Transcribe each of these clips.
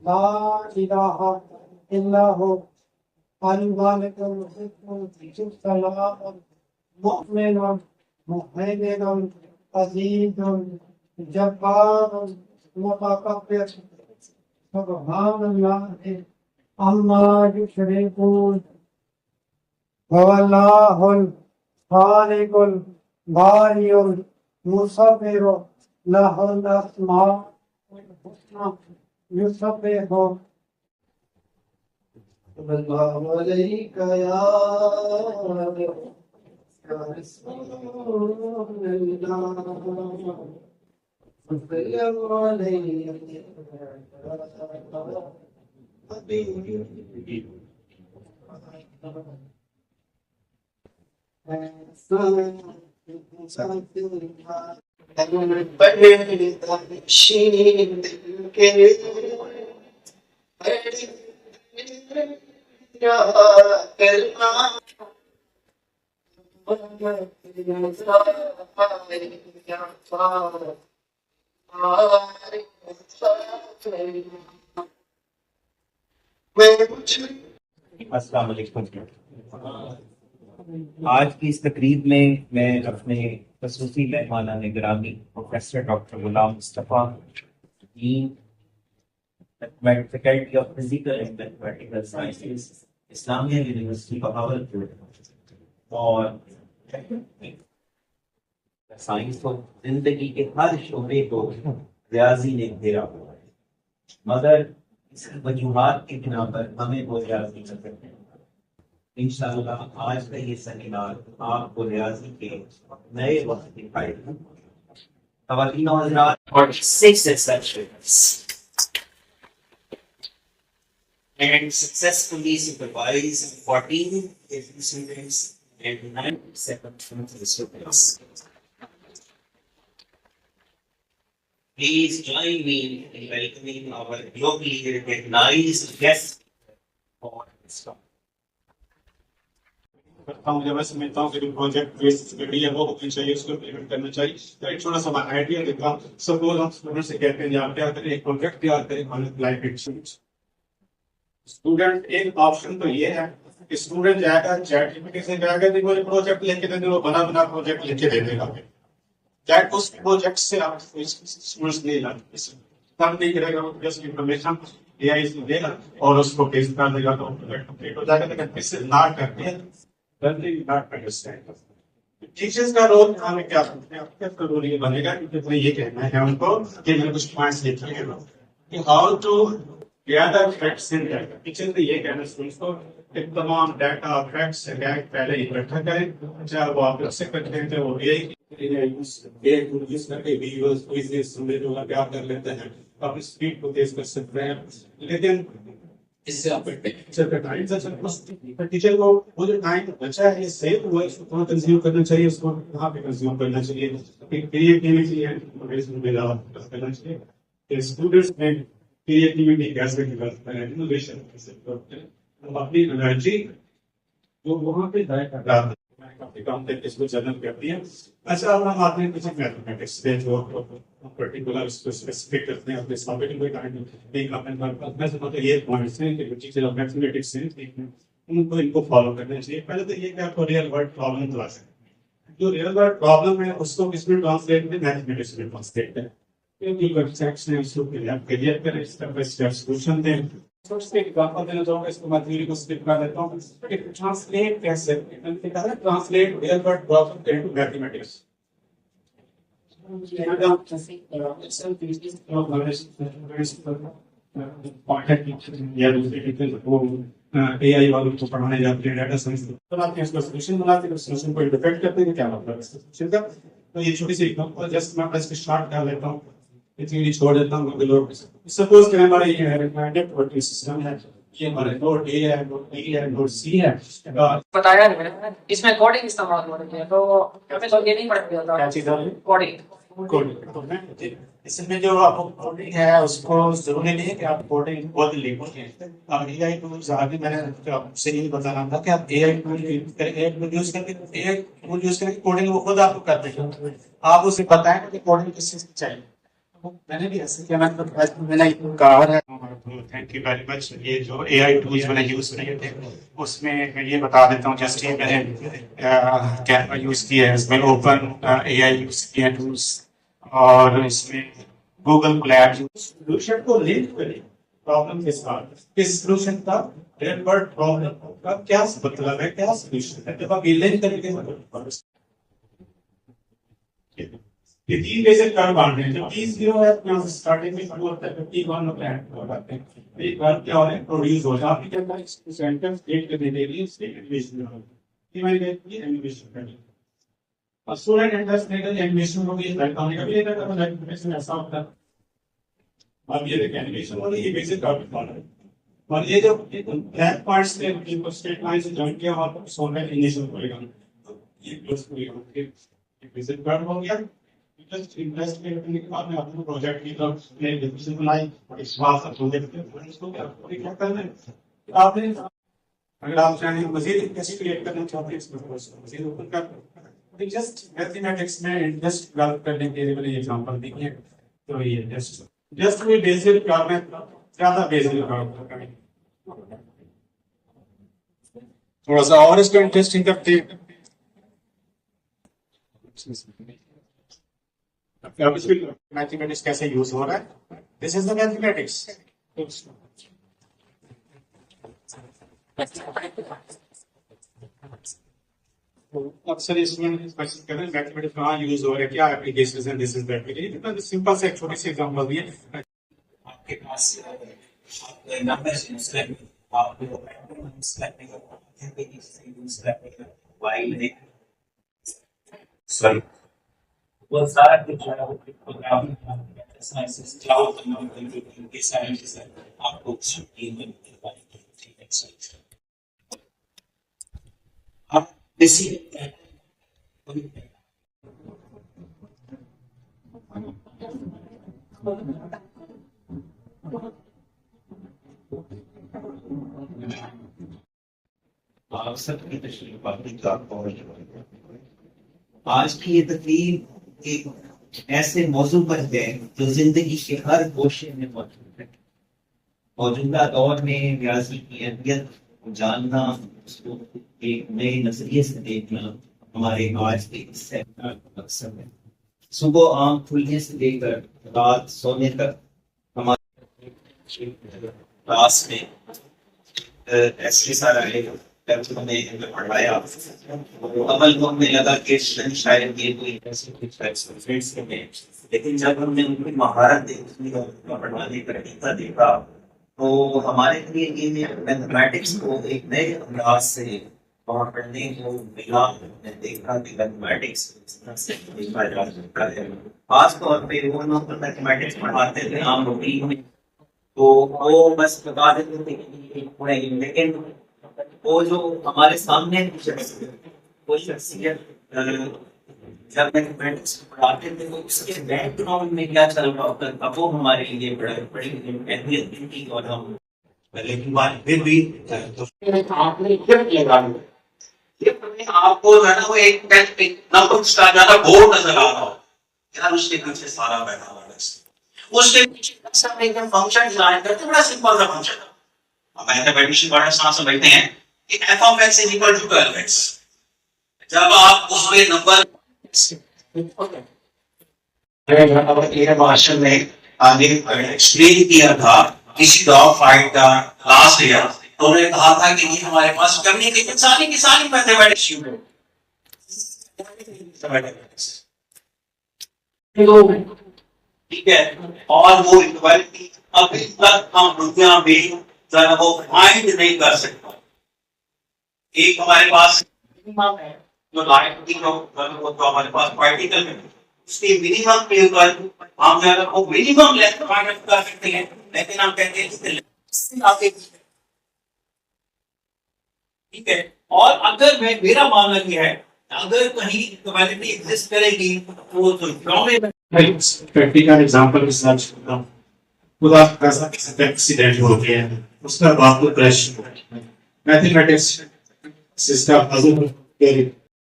ला इलाहा इल्लल्लाहु अल-मालिकुल सलाम मुमिनुन मुहैमिनुन अज़ीज़ुन जब्बारुन मुतकब्बिर सुब्हानल्लाहि अम्मा युशरिकून वल्लाहुल खालिकुल बारिउल मुसव्विरु लहुल अस्माउल हुस्ना युसब्बिहु वल्लाहु अलैका या अस्सलाम वालेकुम। आज की इस तकरीब में मैं अपने खसूसी मेहमान गिरामी professor doctor Ghulam Mustafa dean faculty of physical and mathematical sciences Islamia university Bahawalpur और साइंस को जिंदगी के हर शोबे को रियाजी ने घेरा हुआ है, मगर इस वजूहात की बिना पर हमें वो रियाजी नजर नहीं आता। इंशाअल्लाह आज का ये सेमिनार आपको रियाजी के नए वक्त दिखाएगा। ख़वातीन और हज़रात, 46 essentials and successfully supervised 14 students and 97 students. Please join me in welcoming our globally recognized guest for this talk. करता हूँ जब मैं समझता हूँ कि जो प्रोजेक्ट बेस्ड स्टडी है वो होनी चाहिए, उसको इम्प्लीमेंट करना चाहिए। तो एक छोटा सा आइडिया देता हूँ। सपोज हम स्टूडेंट से कहते हैं आप क्या करें, एक प्रोजेक्ट तैयार करें ऑन लाइफ एक्सपीरियंस। स्टूडेंट एक ऑप्शन तो ये है कि स्टूडेंट जाएगा चैट जीपीटी से जाएगा कि मुझे प्रोजेक्ट लिख के दे दो, वो बना बना प्रोजेक्ट लिख के दे देगा। चैट उस प्रोजेक्ट से आप स्टूडेंट्स नहीं लाते, काम नहीं करेगा, वो जस्ट इंफॉर्मेशन एआई से देगा और उसको पेस्ट कर देगा तो प्रोजेक्ट कंप्लीट हो जाएगा। लेकिन इससे ना करके टीचर्स का रोल हमें क्या करते हैं, आपका रोल ये बनेगा कि मुझे ये कहना है उनको कि मैंने कुछ पॉइंट्स लिखे हैं कि how to gather facts in data. Teacher ने ये कहना स्टूडेंट्स को कि तमाम डाटा फैक्ट्स पहले इकट्ठा करें, चाहे वो आप से करते हैं चाहे वो यूज करके वीडियोस क्विज़ेस समझने क्या कर लेते हैं, आप स्पीड को तेज कर सकते हैं। लेकिन इससे आप टीचर का टाइम टीचर को वो जो टाइम बचा है सेव हुआ है उसको कहाँ कंज्यूम करना चाहिए, उसको कहाँ पे कंज्यूम करना चाहिए, क्रिएटिविटी है करना चाहिए। स्टूडेंट्स में क्रिएटिविटी कैसे डेवलप करें, इनोवेशन कैसे डेवलप करें, अपनी एनर्जी जो वहाँ पे डालते इसको जनरल करती है। अच्छा अब हम आते हैं कुछ मैथमेटिक्स पे जो पर्टिकुलर स्पेसिफिक करते हैं अपने टॉपिक में टाइम एक अपने मैं समझता हूं ये पॉइंट्स हैं कि टीचर ऑफ मैथमेटिक्स हैं उनको इनको फॉलो करना चाहिए। पहले तो ये कि आपको रियल वर्ल्ड प्रॉब्लम तलाश है, जो रियल वर्ल्ड प्रॉब्लम है उसको किसमें ट्रांसलेट करें, मैथमेटिक्स में ट्रांसलेट करें। क्योंकि वेबसाइट्स ने उसको क्लियर करें, स्टेप बाय स्टेप सॉल्यूशन दें। सोचते एक एग्जांपल देना चाहूंगा, इसको मैं थ्योरी को स्किप कर देता हूं कि ट्रांसलेट कैसे, मैंने कहा ना translate real world problem into mathematics. AI वालों को पढ़ाने जाते हैं, डाटा साइंस बनाते हैं, उसका सॉल्यूशन बनाते हैं, सॉल्यूशन को इंटरप्रेट करते हैं, क्या मतलब है सॉल्यूशन का। तो ये छोटी सी एग्जांपल जस्ट मैं इसको स्टार्ट कर लेता हूं, इतनी छोड़ देता हूं क्योंकि लोग सपोज कि हमारे ये नेटवर्किंग सिस्टम है, ये हमारे नोड ए है, नोड बी है, नोड सी है। बताया नहीं मैंने, इसमें कोडिंग इस्तेमाल हो रही है तो हमें तो ये नहीं पढ़ दिया था क्या चीज है कोडिंग। इसमें जो आपको कोडिंग है उसको जरूरी नहीं है कि आप कोडिंग खुद लिखोगे। अब एआई टूल्स आगे मैंने आपसे यही बता रहा था कि आप एआई टूल यूज करके कोडिंग वो खुद आपको कर देगा। आप उसे बताएं कि कोडिंग किस चीज की चाहिए, मैंने भी ऐसे किया, मैंने कहा है। Thank you very much. ये जो एआई टूल्स मैंने यूज किए थे उसमें मैं ये बता देता हूँ, जस्ट ये मैंने कैनवा यूज किया है, इसमें ओपन एआई यूज किया टूल्स, और इसमें गूगल कोलैब सोल्यूशन को लिंक करें प्रॉब्लम के साथ। इस सोल्यूशन का प्रॉब्लम का क्या मतलब है, क्या सोल्यूशन है, जब आप ये लिंक करेंगे ये तीन बेसिक कर्व बांट रहे हैं। जब T0 है यहाँ से स्टार्टिंग में शुरू होता है, T1 में प्लान करते हैं, एक बार क्या हो रहा है, प्रोड्यूस हो रहा है। आपने क्या कहा, सेंटर स्टेट करने के लिए स्टेट एनिमेशन हो रहा है, ये मैंने कहा ये एनिमेशन करनी है। और स्टूडेंट इंटरस्टेट एनिमेशन हो गई, लड़का ने कभी देखा था एनिमेशन ऐसा होता है। अब ये देखिए एनिमेशन हो रही है, ये बेसिक कर्व बांट रहे हैं, और ये जो ब्लैक पार्ट्स थे इनको स्ट्रेट लाइन से जॉइन किया और सोलर एनिमेशन होएगा, तो ये क्लोज होएगा, ये बेसिक कर्व हो गया। इंटरेस्ट करने के बाद में आपको प्रोजेक्ट की तरफ डिस्कशन बनाई, इस बात का प्रोजेक्ट इसको क्या करना है आपने। अगर आप चाहें मजीद कैसे क्रिएट करना चाहते हैं इसको मजीद ओपन कर, जस्ट मैथमेटिक्स में इंटरेस्ट डेवलप करने के लिए मैंने एग्जांपल दी है। तो ये जस्ट कोई बेसिक काम है, ज्यादा बेसिक काम करें, थोड़ा सा और इसको इंटरेस्टिंग करते हैं। अब इसमें मैथमेटिक्स कैसे यूज हो रहा है, दिस इज द मैथमेटिक्स। अक्सर इसमें क्वेश्चन कर रहे हैं मैथमेटिक्स कहाँ यूज हो रहा है, क्या एप्लीकेशंस हैं, दिस इज दैट। सिंपल से एक छोटी सी एग्जांपल दी है। आपके पास नंबर्स यूज करने, आपको यूज करने वाइल सॉरी वो सारा कुछ है, वो प्रोग्रामिंग साइंसेस क्लाउड कंप्यूटिंग के साइंस आपको टीम में ठीक है। आप इसी आप सबकी तशरीफ आज की ये तकरीर एक ऐसे मौजू पर है जो जिंदगी के हर गोशे में मौजूद है। मौजूदा दौर में रियाजी की अहमियत को जानना, उसको एक नए नजरिए से देखना हमारे आज के हिस्से मकसद है। सुबह आँख खुलने से लेकर रात सोने तक हमारे क्लास में ऐसे सारा पढ़ाया, अमल को हमें लगा कि शायद ये कोई ऐसे कुछ में, लेकिन जब हमने उनकी महारत देखी और पढ़ाने का तरीका देखा तो हमारे लिए ये मैथमेटिक्स को एक नए अंदाज से वहाँ पढ़ने को मिला। हमने देखा कि मैथमेटिक्स से देखा जा सकता है। खास तौर पे वो लोग मैथमेटिक्स पढ़ाते थे आम रूटीन में, तो वो बस बता देते थे कि पढ़ेंगे, लेकिन वो जो हमारे सामने वो शख्सियत जब मैथमेटिक्स पढ़ाते थे तो उसके बैकग्राउंड में क्या चल रहा होता था वो हमारे लिए बड़ी अहमियत थी। और हम लेकिन बात फिर भी आपने आपको जो है ना वो एक नंबर ज्यादा बोर्ड नजर आ रहा हो यार, उसके पीछे सारा बैठा हुआ है, उसके पीछे फंक्शन डिजाइन करते, बड़ा सिंपल सा फंक्शन है। मैथमेटिशियन बड़ा आसान समझते हैं कि f of x is equal to 12x। जब आप उसमें नंबर भाषण में आगे एक्सप्लेन किया था किसी डॉग फाइट का लास्ट ईयर, तो उन्होंने कहा था कि ये हमारे पास कम्युनिकेशन सारी की सारी मैथमेटिक्स ठीक है। और वो इक्वालिटी अभी तक हम दुनिया में जरा वो फाइंड नहीं कर सकते। एक हमारे पास मिनिमम है जो लाइट की जो हमारे पास पार्टिकल है उसके मिनिमम के ऊपर हम जो है वो मिनिमम लेंथ फाइंड कर सकते हैं, लेकिन हम कहते हैं ठीक है। और अगर मैं मेरा मानना यह है अगर कहीं इक्वालिटी एग्जिस्ट करेगी तो प्रैक्टिकल एग्जांपल के साथ खुदा ऐसा एक्सीडेंट हो गया है, उसका बाप को क्रैश मैथमेटिक्स सिस्टम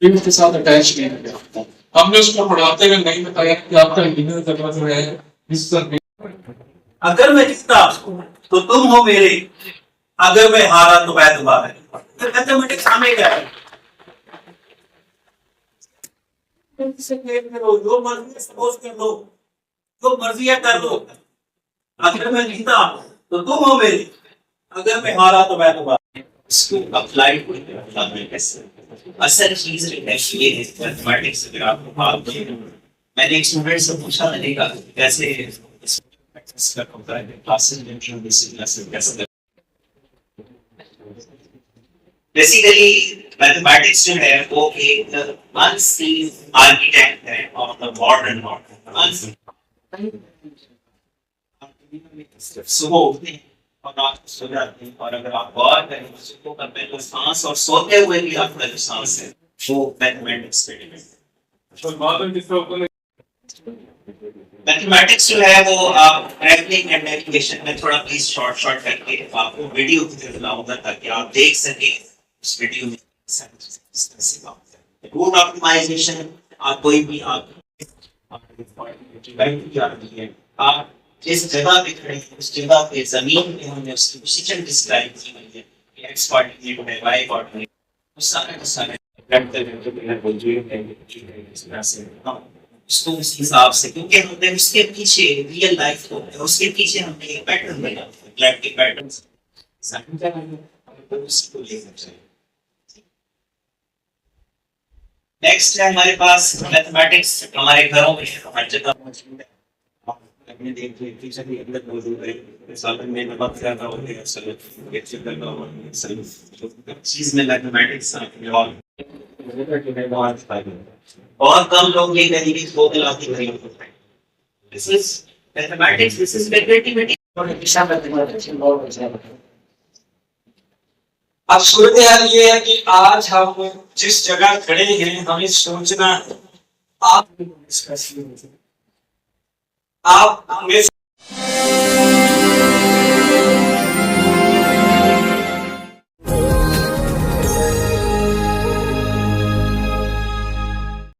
के साथ अटैच नहीं किया। हमने उसको पढ़ाते हुए नहीं बताया कि आपका इंजीनियर करना जो है अगर मैं जीता तो तुम हो मेरे, अगर मैं हारा तो मैं तुम्हारा। मैथमेटिक्स हमें क्या है? जो मर्जी सपोज कर लो, जो मर्जी है कर लो। अगर मैं जीता तो तुम हो मेरे, अगर मैं हारा तो मैं तुम्हारा। इसको अप्लाई असल चीज ये है मैथमेटिक्स। अगर आपको बात मैंने एक स्टूडेंट से पूछा, मैंने कहा कैसे बेसिकली मैथमेटिक्स जो है वो एक अनसीन आर्किटेक्ट है ऑफ द मॉडर्न वर्ल्ड। सुबह उठते हैं और रात को सो जाते हैं, और अगर आप गौर करें तो करते तो सांस और सोते हुए भी आपका जो सांस है वो मैथमेटिक्स पे डिपेंड है। मैथमेटिक्स जो है वो आप ट्रैवलिंग एंड नेविगेशन में थोड़ा प्लीज शॉर्ट करके आपको वीडियो दिखाऊंगा ताकि आप देख सकें उस वीडियो में रूट ऑप्टिमाइजेशन। आप कोई भी आप जिस जगह पे खड़े हैं उस जगह पे जमीन पे हमने उसकी पोजीशन डिस्क्राइब की हुई है, एक्स कोऑर्डिनेट है, वाई कोऑर्डिनेट, वो सारा उसको उस हिसाब से, क्योंकि हमने उसके पीछे रियल लाइफ को, उसके पीछे हमने एक पैटर्न बनाया है, गैलेक्टिक पैटर्न उसको लेकर चले। नेक्स्ट है हमारे पास मैथमेटिक्स हमारे घरों में हर जगह मौजूद है। आपने देख लिया टीचर के अंदर मौजूद है, साल में बात कर रहा होगा असल लेक्चर कर रहा होगा असल चीज में मैथमेटिक्स और बहुत कम लोग ये करेंगे इसको दिलाती करेंगे। This is mathematics, this is creativity और दिशा मैथमेटिक्स बहुत अच्छा है। अब सूरत हाल ये है कि आज हम जिस जगह खड़े हैं हमें सोचना आप हमें